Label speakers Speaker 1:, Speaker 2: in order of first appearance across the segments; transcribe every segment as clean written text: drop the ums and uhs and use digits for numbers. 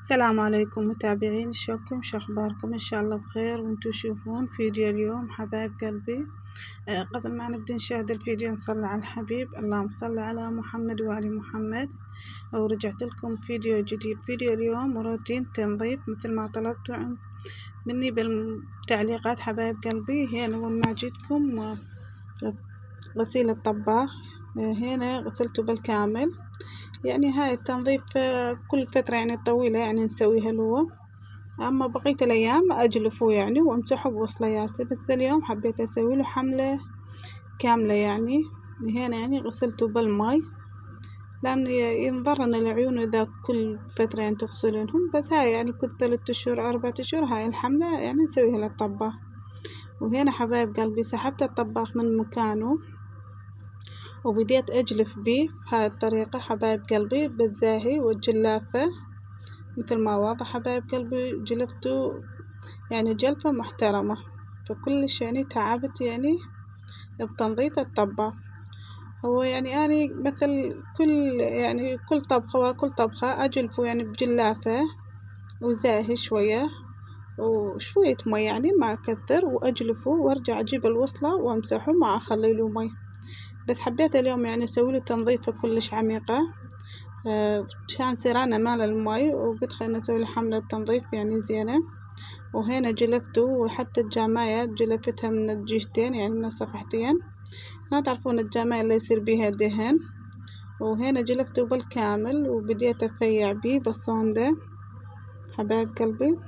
Speaker 1: السلام عليكم متابعين، شلونكم؟ شخباركم؟ ان شاء الله بخير وانتم تشوفون فيديو اليوم حبايب قلبي. قبل ما نبدأ نشاهد الفيديو نصلي على الحبيب، اللهم صل على محمد وآل محمد. ورجعت لكم فيديو جديد. فيديو اليوم روتين تنظيف مثل ما طلبتوا مني بالتعليقات حبايب قلبي. هنا وما جيتكم غسيل الطباخ، هنا غسلته بالكامل. يعني هاي التنظيف كل فترة يعني طويلة يعني نسويها له. أما بقية الأيام أجلفه يعني وأمسحه بوصلياتي، بس اليوم حبيت أسوي له حملة كاملة. يعني هنا يعني غسلته بالماء لأن ينضرنا العيون إذا كل فترة يعني تغسلونهم. بس هاي يعني كل 3 أشهر 4 أشهر هاي الحملة يعني نسويها للطباخ. وهنا حبايب قلبي سحبت الطباخ من مكانه وبديت أجلف بيه بهاي الطريقة حبايب قلبي بالزاهي والجلافة مثل ما واضح حبايب قلبي. جلفته يعني جلفة محترمة، فكلش يعني تعبت يعني بتنظيف الطباخ. هو يعني أنا مثل كل طبخة ورا كل طبخة أجلفه يعني بجلافة وزاهي شوية وشوية مي، يعني ما أكثر، وأجلفه وأرجع أجيب الوصلة وأمسحه ما أخليله مي. بس حبيت اليوم يعني أسويله تنظيفة كلش عميقة. كان سيرانة مال المي وقلت خلينا نسوي له حملة تنظيف يعني زينة. وهنا جلفته، وحتى الجاماية جلفتها من الجهتين يعني من الصفحتين. لا تعرفون الجاماية اللي يصير بيها دهن. وهنا جلفته بالكامل وبديت أفيع بيه بالصوندة حبايب قلبي.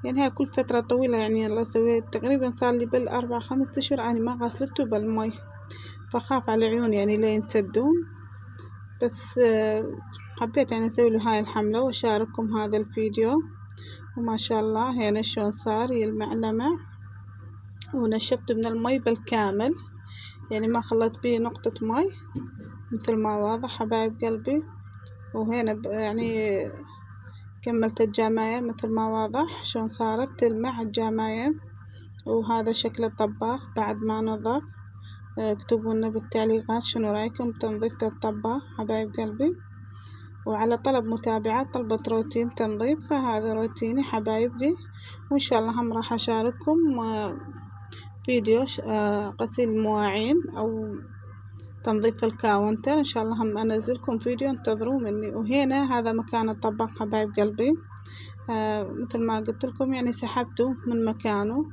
Speaker 1: يعني هاي كل فترة طويلة يعني يلا أسويها، تقريبا صار لي بالأربع 5 أشهر أنا ما غسلته بالمي، فخاف على العيون يعني لا ينسدون. بس حبيت يعني أسوي له هاي الحملة وأشارككم هذا الفيديو. وما شاء الله هنا شلون صار يلمع لمع. ونشفته من المي بالكامل، يعني ما خلت بيه نقطة مي مثل ما واضح حبايب قلبي. وهنا يعني كملت الجاماية مثل ما واضح شلون صارت تلمع الجاماية. وهذا شكل الطباخ بعد ما نظف. اكتبوا لنا بالتعليقات شنو رايكم بتنظيف الطباخ حبايب قلبي. وعلى طلب متابعات طلبت روتين تنظيف، فهذا روتيني حبايبي. وإن شاء الله هم راح أشارككم فيديو غسيل المواعين أو تنظيف الكاونتر. إن شاء الله هم أنزلكم فيديو انتظروا مني. وهنا هذا مكان الطباخ حبايب قلبي. مثل ما قلت لكم يعني سحبته من مكانه.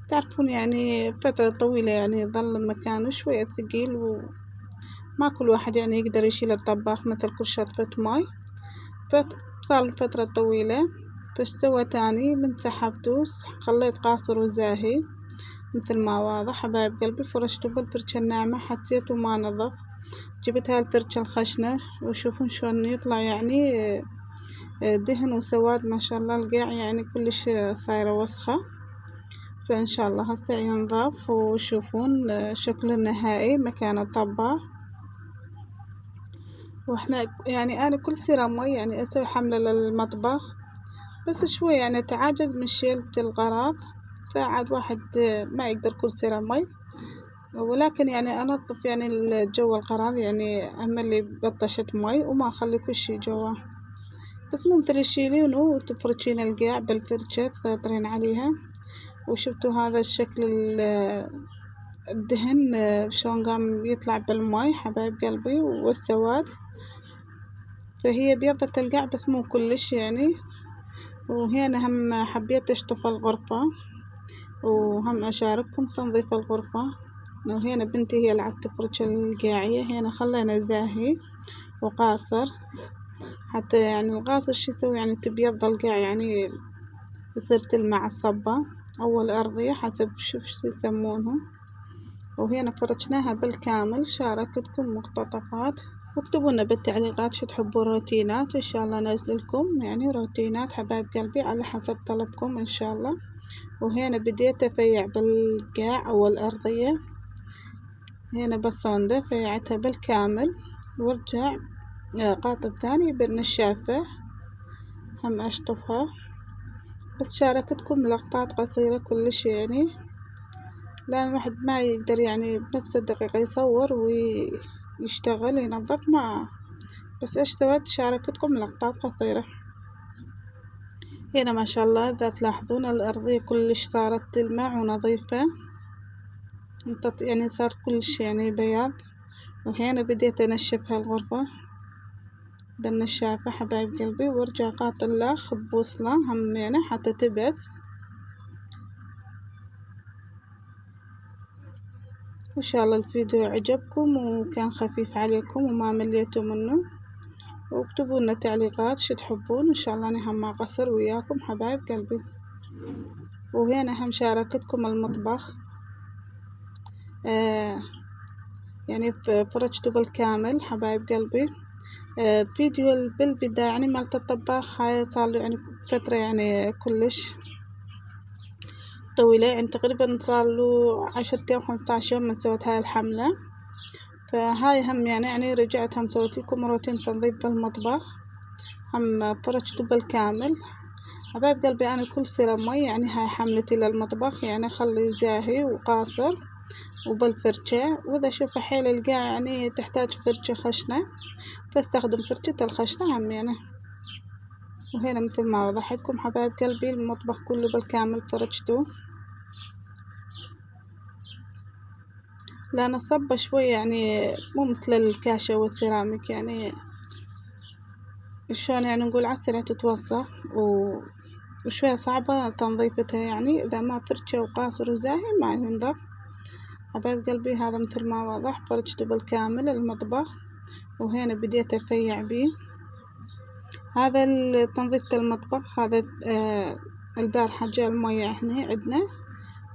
Speaker 1: تعرفون يعني فترة طويلة يعني يظل مكانه شوية ثقيل، وما كل واحد يعني يقدر يشيل الطباخ مثل كل شطفة ماي. صار فترة طويلة. فاش سويت اني من سحبته خليت قاصر وزاهي مثل ما واضح حبايب قلبي. فرشته بالفرشة الناعمة حسيته ما نظف، جبت هاي الفرشة الخشنة وشوفون شلون يطلع يعني دهن وسواد. ما شاء الله القاع يعني كلش صايرة وسخة. فإن شاء الله هسه ينظف وشوفون شكله النهائي مكان الطباخ. واحنا يعني انا كل سيرة مي يعني اسوي حملة للمطبخ، بس شوي يعني تعاجز من شيلة الغراض، فعاد واحد ما يقدر كل سيرة مي. ولكن يعني انظف يعني الجو الغراض، يعني اعمل بطشة مي وما اخلي كل شي جوا. بس مو مثل تشيلينه وتفرشين القاع بالفرشة تسيطرين عليها. وشفتوا هذا الشكل الدهن شلون قام يطلع بالماء حبايب قلبي والسواد. فهي بيضة القاع بس مو كلش يعني. وهنا هم حبيت اشطف الغرفة وهم اشارككم تنظيف الغرفة. وهنا بنتي هي اللي عاد تفرش القاعية. هنا خلينا زاهي وقاصر حتى يعني القاصر شو يسوي يعني تبيض القاع يعني تصير تلمع الصبة أو الأرضية حسب شو يسمونهم. وهنا فرشناها بالكامل. شاركتكم مقتطفات واكتبوا لنا بالتعليقات شو تحبوا روتينات، إن شاء الله نزل لكم يعني روتينات حبايب قلبي على حسب طلبكم إن شاء الله. وهنا بديت أفيع بالقاع أو الأرضية. هنا بالصوندة فيعتها بالكامل وارجع قاطع الثاني بالنشافة هم أشطفها. بس شاركتكم لقطات قصيرة كلش يعني لأن واحد ما يقدر يعني بنفس الدقيقة يصور ويشتغل ينظف. ما بس ايش سويت شاركتكم لقطات قصيرة. هنا ما شاء الله إذا تلاحظون الأرضية كلش صارت تلمع ونظيفة، يعني صار كلش يعني بياض. وهنا بديت أنشف هالغرفة بالنشافة حبايب قلبي، وارجع قاطلاخ بوصلة همينة حتى تبس. وإن شاء الله الفيديو عجبكم وكان خفيف عليكم وما مليتوا منه، واكتبوا لنا تعليقات شو تحبون، إن شاء الله أنا هم ما أقصر وياكم حبايب قلبي. وهنا هم شاركتكم المطبخ، يعني فرجته بالكامل حبايب قلبي. فيديو بالبداية يعني مالت الطباخ هاي صار له يعني فترة يعني كلش طويلة، يعني تقريبا صار له 10 أيام 15 يوم من سويت هاي الحملة. فهاي هم يعني رجعت هم سويت لكم روتين تنظيف بالمطبخ، هم فرجته بالكامل حبايب قلبي. أنا كل سيرة مي يعني هاي حملتي للمطبخ، يعني أخلي زاهي وقاصر وبالفرشة، وإذا أشوف حيل القاع يعني تحتاج فرشة خشنة فاستخدم فرشة الخشنة هم يعني. وهنا مثل ما وضحتكم حبايب قلبي المطبخ كله بالكامل فرشته، لأن الصبة شوي يعني مو مثل الكاشة والسيراميك، يعني شلون يعني نقول عالسريع تتوسخ وشوية صعبة تنظيفتها، يعني إذا ما فرشة وقاصر وزاهي ما ينظف حبايب قلبي. هذا مثل ما وضح فرشته بالكامل المطبخ، وهنا بديت أفيع بيه. هذا تنظيفة المطبخ هذا البارحة جاء المية هنا عندنا،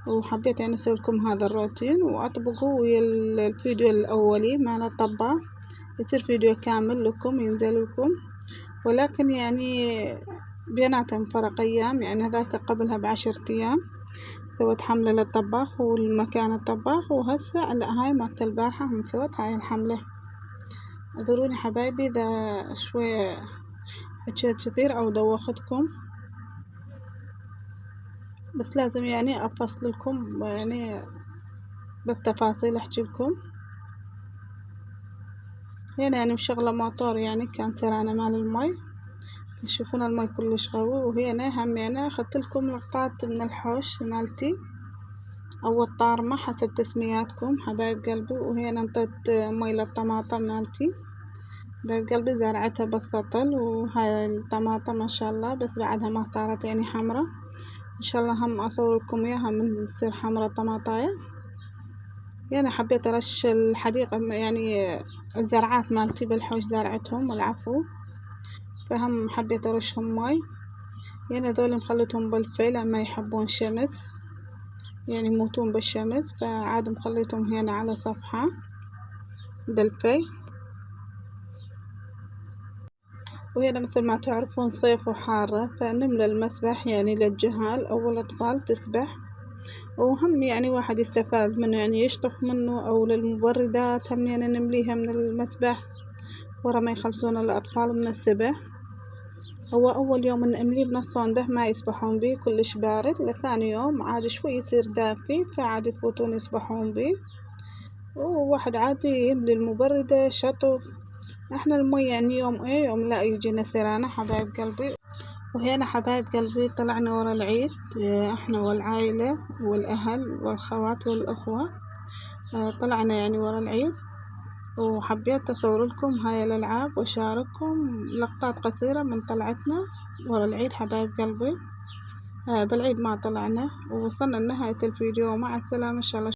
Speaker 1: وحبيت يعني أسوي لكم هذا الروتين وأطبقه ويا الفيديو الأولي مع الطباخ، يصير فيديو كامل لكم ينزل لكم. ولكن يعني بيناتهم فرق أيام، يعني هذاك قبلها ب10 أيام سويت حملة للطباخ والمكان الطباخ، وهسه لا هاي مالت البارحة هم سويت هاي الحملة. اعذروني حبايبي إذا شوية حكيت كثير أو دوختكم، بس لازم يعني أفصل لكم يعني بالتفاصيل أحكي لكم. هنا يعني مشغلة موتور يعني كان سرعانة مال المي، تشوفون المي كلش قوي. وهنا هم يعني أخذت لكم لقطات من الحوش مالتي أو الطارمة حسب تسمياتكم حبايب قلبي. وهنا انطيت مي للطماطم مالتي حبايب قلبي، زرعتها بالسطل، وهاي الطماطم ما شاء الله بس بعدها ما صارت يعني حمرة، ان شاء الله هم اصور لكم اياها من تصير حمرة طماطاية. يعني حبيت ارش الحديقة يعني الزرعات مالتي بالحوش زرعتهم والعفو، فهم حبيت ارشهم ماي. يعني ذول مخليتهم بالفي لما يحبون شمس، يعني يموتون بالشمس، فعاد مخليتهم هنا على صفحة بالفي. وهنا مثل ما تعرفون صيف وحارة، فنملى المسبح يعني للجهال أو الأطفال تسبح، وهم يعني واحد يستفاد منه يعني يشطف منه، أو للمبردات هم يعني نمليها من المسبح ورا ما يخلصون الأطفال من السبح. هو أول يوم نمليه بنص ما يسبحون بيه كلش بارد، لثاني يوم عاد شوي يصير دافي فعاد يفوتون يسبحون بيه، وواحد عادي يملي المبردة شطف. احنا المي يعني يوم يوم لا يجينا سرانة حبايب قلبي. وهنا حبايب قلبي طلعنا ورا العيد، احنا والعائلة والأهل والخوات والأخوة، طلعنا يعني ورا العيد، وحبيت أصور لكم هاي الألعاب وأشارككم لقطات قصيرة من طلعتنا ورا العيد حبايب قلبي. بالعيد ما طلعنا، ووصلنا لنهاية الفيديو، مع السلامة إن شاء الله.